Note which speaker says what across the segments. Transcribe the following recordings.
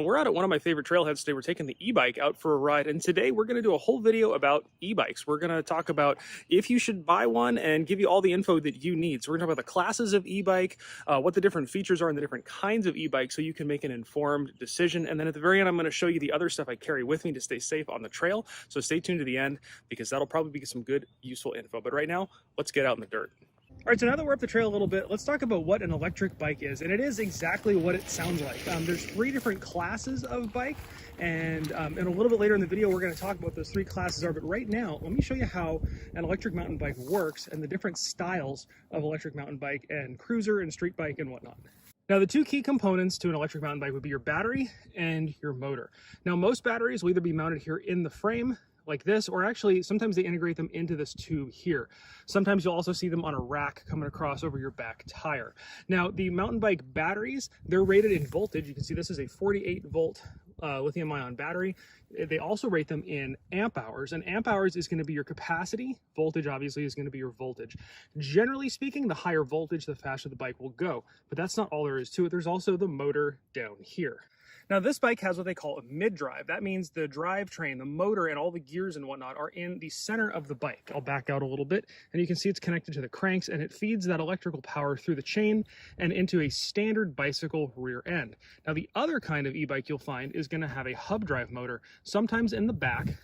Speaker 1: We're out at one of my favorite trailheads today. We're taking the e-bike out for a ride, and today we're going to do a whole video about e-bikes. We're going to talk about if you should buy one and give you all the info that you need. So we're going to talk about the classes of e-bike, what the different features are and the different kinds of e-bikes so you can make an informed decision. And then at the very end, I'm going to show you the other stuff I carry with me to stay safe on the trail. So stay tuned to the end because that'll probably be some good, useful info. But right now, let's get out in the dirt. All right, so now that we're up the trail a little bit, let's talk about what an electric bike is. And it is exactly what it sounds like. There's three different classes of bike, and a little bit later in the video, we're going to talk about those three classes are. But right now, let me show you how an electric mountain bike works and the different styles of electric mountain bike and cruiser and street bike and whatnot. Now, the two key components to an electric mountain bike would be your battery and your motor. Now, most batteries will either be mounted here in the frame, like this, or actually sometimes they integrate them into this tube here. Sometimes you'll also see them on a rack coming across over your back tire. Now, the mountain bike batteries, they're rated in voltage. You can see this is a 48 volt lithium ion battery. They also rate them in amp hours, and amp hours is going to be your capacity. Voltage obviously is going to be your voltage. Generally speaking, the higher voltage, the faster the bike will go, but that's not all there is to it. There's also the motor down here. Now, this bike has what they call a mid-drive. That means the drivetrain, the motor, and all the gears and whatnot are in the center of the bike. I'll back out a little bit, and you can see it's connected to the cranks, and it feeds that electrical power through the chain and into a standard bicycle rear end. Now, the other kind of e-bike you'll find is going to have a hub drive motor, sometimes in the back,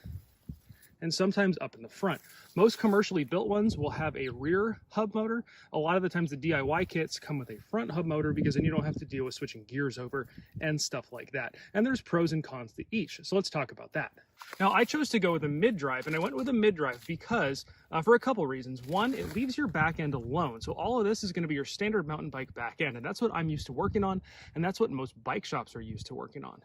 Speaker 1: and sometimes up in the front. Most commercially built ones will have a rear hub motor. A lot of the times the DIY kits come with a front hub motor because then you don't have to deal with switching gears over and stuff like that. And there's pros and cons to each. So let's talk about that. Now, I chose to go with a mid-drive, and I went with a mid-drive because for a couple reasons. One, it leaves your back end alone. So all of this is going to be your standard mountain bike back end, and that's what I'm used to working on, and that's what most bike shops are used to working on.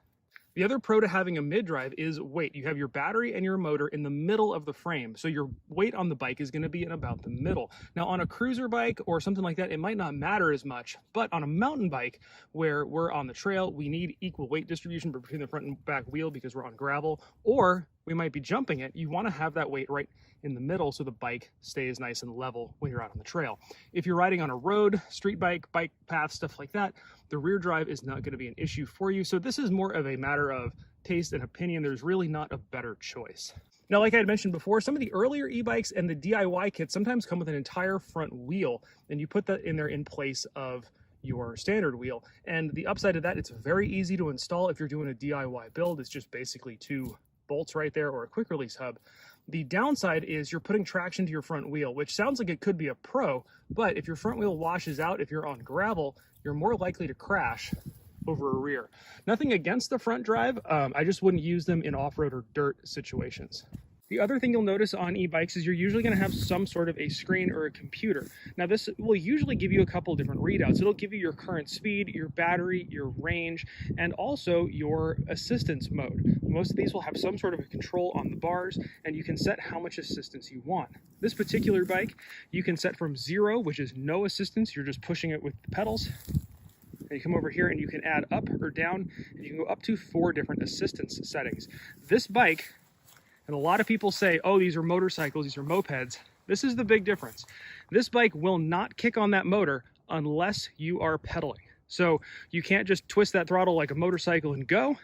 Speaker 1: The other pro to having a mid-drive is weight. You have your battery and your motor in the middle of the frame, so your weight on the bike is going to be in about the middle. Now, on a cruiser bike or something like that, it might not matter as much, but on a mountain bike where we're on the trail, we need equal weight distribution between the front and back wheel because we're on gravel, or we might be jumping it. You want to have that weight right in the middle so the bike stays nice and level when you're out on the trail. If you're riding on a road, street bike, bike path, stuff like that, the rear drive is not going to be an issue for you. So this is more of a matter of taste and opinion. There's really not a better choice. Now, like I had mentioned before, some of the earlier e-bikes and the DIY kits sometimes come with an entire front wheel, and you put that in there in place of your standard wheel. And the upside of that, it's very easy to install if you're doing a DIY build. It's just basically two bolts right there or a quick release hub. The downside is you're putting traction to your front wheel, which sounds like it could be a pro, but if your front wheel washes out, if you're on gravel, you're more likely to crash over a rear. Nothing against the front drive, I just wouldn't use them in off-road or dirt situations. The other thing you'll notice on e-bikes is you're usually going to have some sort of a screen or a computer. Now, this will usually give you a couple different readouts. It'll give you your current speed, your battery, your range, and also your assistance mode. Most of these will have some sort of a control on the bars, and you can set how much assistance you want. This particular bike, you can set from 0, which is no assistance. You're just pushing it with the pedals. And you come over here and you can add up or down, and you can go up to 4 different assistance settings. This bike, and a lot of people say, oh, these are motorcycles, these are mopeds. This is the big difference. This bike will not kick on that motor unless you are pedaling. So you can't just twist that throttle like a motorcycle and go.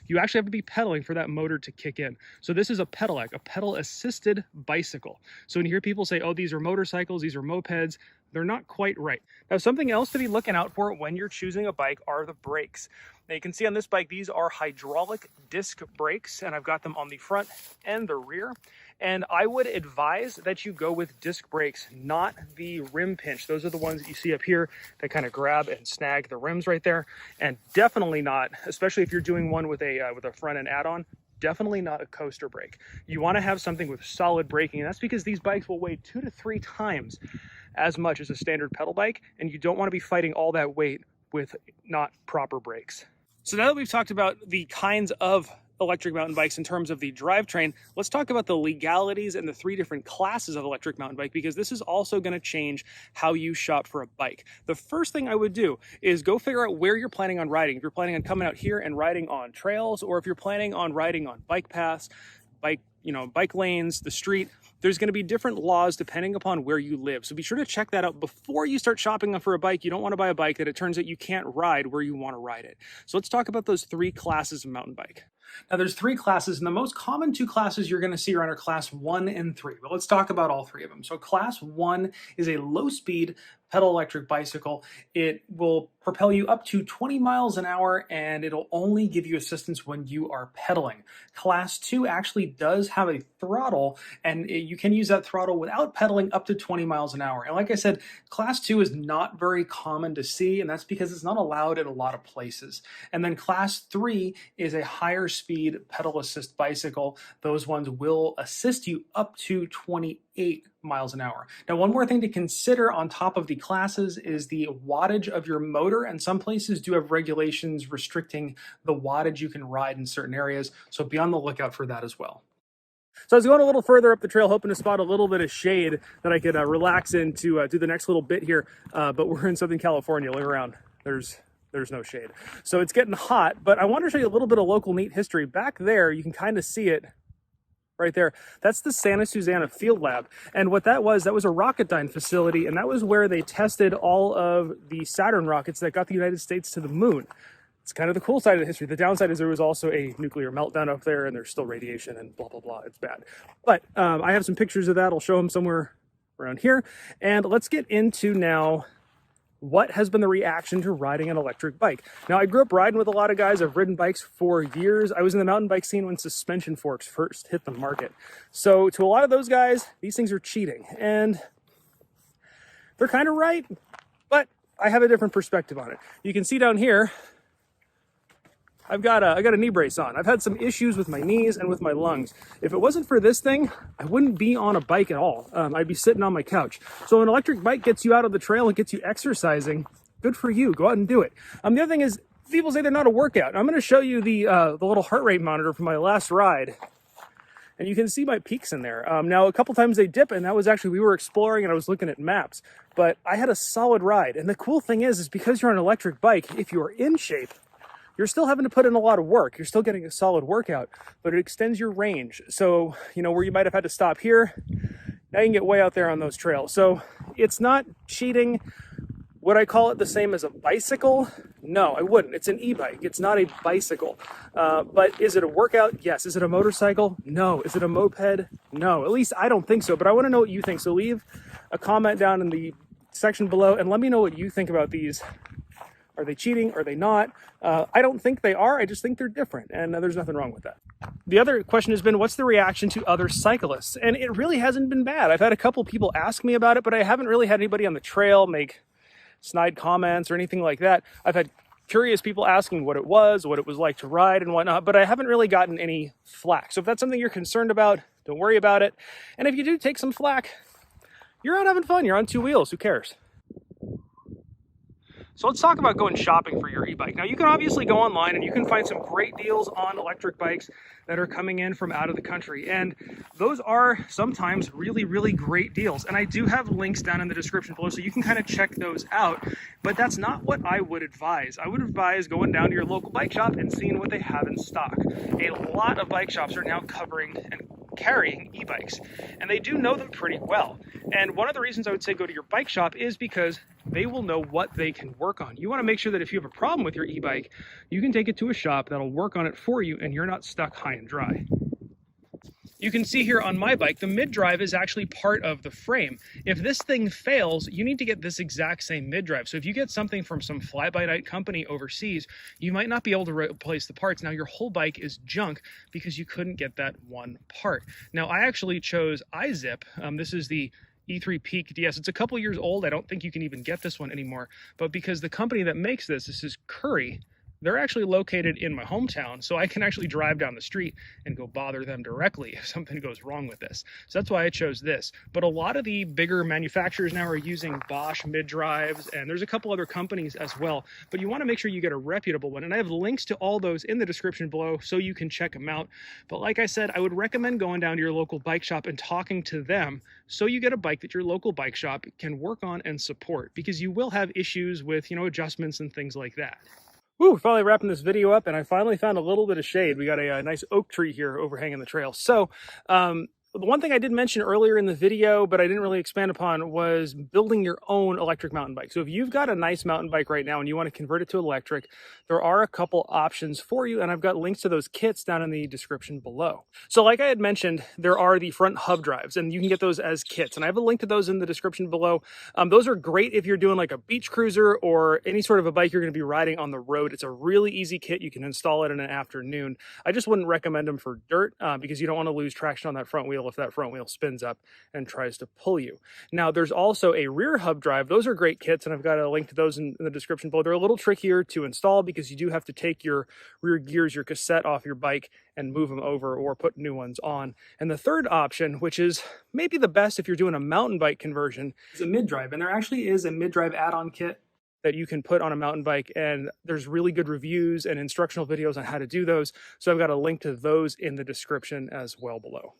Speaker 1: You actually have to be pedaling for that motor to kick in. So this is a pedelec, a pedal-assisted bicycle. So when you hear people say, oh, these are motorcycles, these are mopeds, they're not quite right. Now, something else to be looking out for when you're choosing a bike are the brakes. Now, you can see on this bike, these are hydraulic disc brakes, and I've got them on the front and the rear. And I would advise that you go with disc brakes, not the rim pinch. Those are the ones that you see up here that kind of grab and snag the rims right there. And definitely not, especially if you're doing one with a front end add-on, definitely not a coaster brake. You want to have something with solid braking, and that's because these bikes will weigh 2 to 3 times as much as a standard pedal bike, and you don't want to be fighting all that weight with not proper brakes. So now that we've talked about the kinds of electric mountain bikes in terms of the drivetrain, let's talk about the legalities and the 3 different classes of electric mountain bike, because this is also going to change how you shop for a bike. The first thing I would do is go figure out where you're planning on riding. If you're planning on coming out here and riding on trails, or if you're planning on riding on bike paths, bike bike lanes, the street. There's going to be different laws depending upon where you live. So be sure to check that out before you start shopping for a bike. You don't want to buy a bike that it turns out you can't ride where you want to ride it. So let's talk about those 3 classes of mountain bike. Now there's 3 classes, and the most common 2 classes you're going to see around are class 1 and 3. But let's talk about all 3 of them. So class 1 is a low-speed pedal electric bicycle. It will propel you up to 20 miles an hour, and it'll only give you assistance when you are pedaling. Class 2 actually does have a throttle, and you can use that throttle without pedaling up to 20 miles an hour. And like I said, class 2 is not very common to see, and that's because it's not allowed in a lot of places. And then class 3 is a higher speed pedal assist bicycle. Those ones will assist you up to 28 miles an hour. Now, one more thing to consider on top of the classes is the wattage of your motor, and some places do have regulations restricting the wattage you can ride in certain areas, so be on the lookout for that as well. So I was going a little further up the trail, hoping to spot a little bit of shade that I could relax in to do the next little bit here, but we're in Southern California. Look around. There's no shade. So it's getting hot, but I want to show you a little bit of local neat history. Back there, you can kind of see it right there. That's the Santa Susana Field Lab. And what that was a Rocketdyne facility, and that was where they tested all of the Saturn rockets that got the United States to the moon. It's kind of the cool side of the history. The downside is there was also a nuclear meltdown up there, and there's still radiation and blah, blah, blah. It's bad. But I have some pictures of that. I'll show them somewhere around here. And let's get into now what has been the reaction to riding an electric bike. Now, I grew up riding with a lot of guys. I've ridden bikes for years. I was in the mountain bike scene when suspension forks first hit the market. So to a lot of those guys, these things are cheating. And they're kind of right, but I have a different perspective on it. You can see down here, I got a knee brace on. I've had some issues with my knees and with my lungs. If it wasn't for this thing, I wouldn't be on a bike at all. I'd be sitting on my couch. So an electric bike gets you out of the trail and gets you exercising. Good for you. Go out and do it. The other thing is, people say they're not a workout. I'm going to show you the little heart rate monitor from my last ride. And you can see my peaks in there. Now, a couple times they dip, and that was actually, we were exploring and I was looking at maps. But I had a solid ride. And the cool thing is because you're on an electric bike, if you're in shape, you're still having to put in a lot of work. You're still getting a solid workout, but it extends your range. So, where you might have had to stop here, now you can get way out there on those trails. So it's not cheating. Would I call it the same as a bicycle? No, I wouldn't. It's an e-bike. It's not a bicycle. But is it a workout? Yes. Is it a motorcycle? No. Is it a moped? No. At least I don't think so, but I want to know what you think. So leave a comment down in the section below and let me know what you think about these. Are they cheating? Are they not? I don't think they are. I just think they're different, and there's nothing wrong with that. The other question has been, what's the reaction to other cyclists? And it really hasn't been bad. I've had a couple people ask me about it, but I haven't really had anybody on the trail make snide comments or anything like that. I've had curious people asking what it was like to ride and whatnot, but I haven't really gotten any flack. So if that's something you're concerned about, don't worry about it. And if you do take some flack, you're out having fun. You're on 2 wheels. Who cares? So let's talk about going shopping for your e-bike. Now, you can obviously go online and you can find some great deals on electric bikes that are coming in from out of the country. And those are sometimes really, really great deals. And I do have links down in the description below so you can kind of check those out. But that's not what I would advise. I would advise going down to your local bike shop and seeing what they have in stock. A lot of bike shops are now covering and carrying e-bikes, and they do know them pretty well. And one of the reasons I would say go to your bike shop is because they will know what they can work on. You want to make sure that if you have a problem with your e-bike, you can take it to a shop that'll work on it for you and you're not stuck high and dry. You can see here on my bike, the mid-drive is actually part of the frame. If this thing fails, you need to get this exact same mid-drive. So if you get something from some fly-by-night company overseas, you might not be able to replace the parts. Now your whole bike is junk because you couldn't get that one part. Now I actually chose iZip. This is the E3 Peak DS. It's a couple years old. I don't think you can even get this one anymore. But because the company that makes this is Curry, they're actually located in my hometown, so I can actually drive down the street and go bother them directly if something goes wrong with this. So that's why I chose this. But a lot of the bigger manufacturers now are using Bosch mid-drives, and there's a couple other companies as well. But you want to make sure you get a reputable one, and I have links to all those in the description below so you can check them out. But like I said, I would recommend going down to your local bike shop and talking to them so you get a bike that your local bike shop can work on and support, because you will have issues with, adjustments and things like that. Woo, finally wrapping this video up, and I finally found a little bit of shade. We got a nice oak tree here overhanging the trail. So, the one thing I did mention earlier in the video, but I didn't really expand upon, was building your own electric mountain bike. So if you've got a nice mountain bike right now and you want to convert it to electric, there are a couple options for you, and I've got links to those kits down in the description below. So like I had mentioned, there are the front hub drives, and you can get those as kits, and I have a link to those in the description below. Those are great if you're doing like a beach cruiser or any sort of a bike you're going to be riding on the road. It's a really easy kit. You can install it in an afternoon. I just wouldn't recommend them for dirt because you don't want to lose traction on that front wheel if that front wheel spins up and tries to pull you. Now, there's also a rear hub drive. Those are great kits, and I've got a link to those in the description below. They're a little trickier to install because you do have to take your rear gears, your cassette off your bike and move them over or put new ones on. And the third option, which is maybe the best if you're doing a mountain bike conversion, is a mid-drive. And there actually is a mid-drive add-on kit that you can put on a mountain bike, and there's really good reviews and instructional videos on how to do those. So I've got a link to those in the description as well below.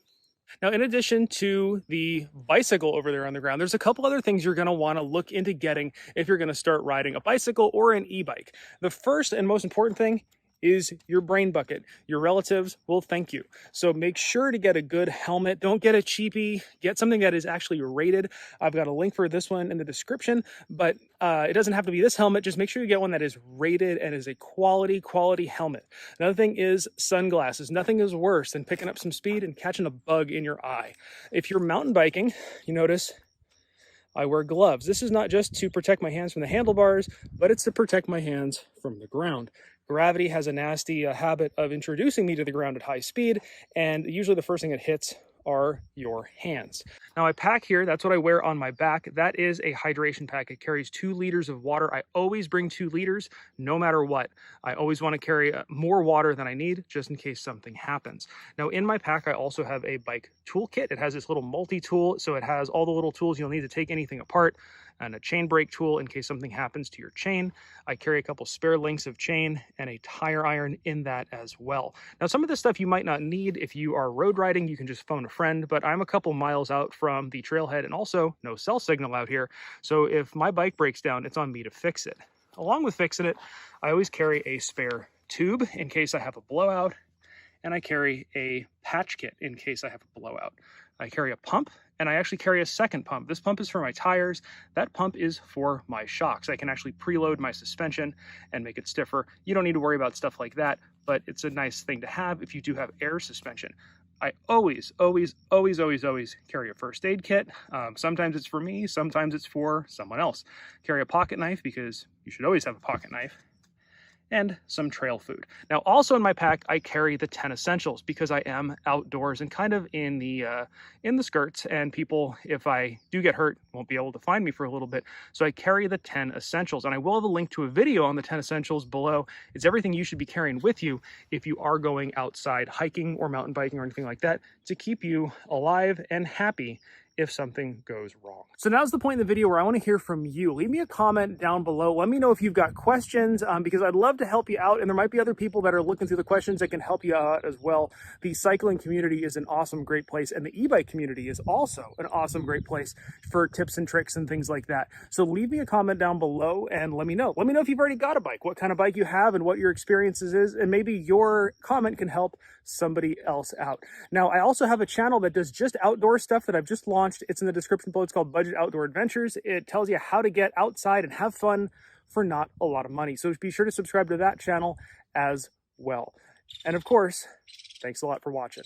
Speaker 1: Now, in addition to the bicycle over there on the ground, there's a couple other things you're going to want to look into getting if you're going to start riding a bicycle or an e-bike. The first and most important thing is your brain bucket. Your relatives will thank you. So make sure to get a good helmet. Don't get a cheapie. Get something that is actually rated. I've got a link for this one in the description, but it doesn't have to be this helmet. Just make sure you get one that is rated and is a quality helmet. Another thing is sunglasses. Nothing is worse than picking up some speed and catching a bug in your eye. If you're mountain biking, you notice I wear gloves. This is not just to protect my hands from the handlebars, but it's to protect my hands from the ground. Gravity has a nasty habit of introducing me to the ground at high speed, and usually the first thing it hits are your hands. Now I pack here, that's what I wear on my back. That is a hydration pack. It carries 2 liters of water. I always bring 2 liters, no matter what. I always want to carry more water than I need, just in case something happens. Now in my pack, I also have a bike toolkit. It has this little multi-tool, so it has all the little tools you'll need to take anything apart, and a chain brake tool in case something happens to your chain. I carry a couple spare links of chain and a tire iron in that as well. Now, some of this stuff you might not need if you are road riding. You can just phone a friend, but I'm a couple miles out from the trailhead and also no cell signal out here. So if my bike breaks down, it's on me to fix it. Along with fixing it, I always carry a spare tube in case I have a blowout, and I carry a patch kit in case I have a blowout. I carry a pump, and I actually carry a second pump. This pump is for my tires. That pump is for my shocks. I can actually preload my suspension and make it stiffer. You don't need to worry about stuff like that, but it's a nice thing to have if you do have air suspension. I always carry a first aid kit. Sometimes it's for me, sometimes it's for someone else. Carry a pocket knife because you should always have a pocket knife, and some trail food. Now, also in my pack, I carry the 10 essentials because I am outdoors and kind of in the skirts, and people, if I do get hurt, won't be able to find me for a little bit. So I carry the 10 essentials, and I will have a link to a video on the 10 essentials below. It's everything you should be carrying with you if you are going outside hiking or mountain biking or anything like that to keep you alive and happy if something goes wrong. So now's the point in the video where I want to hear from you. Leave me a comment down below. Let me know if you've got questions because I'd love to help you out, and there might be other people that are looking through the questions that can help you out as well. The cycling community is an awesome, great place, and the e-bike community is also an awesome, great place for tips and tricks and things like that. So leave me a comment down below and let me know. Let me know if you've already got a bike, what kind of bike you have and what your experiences is, and maybe your comment can help somebody else out. Now, I also have a channel that does just outdoor stuff that I've just launched. It's in the description below. It's called Budget Outdoor Adventures. It tells you how to get outside and have fun for not a lot of money. So be sure to subscribe to that channel as well. And of course, thanks a lot for watching.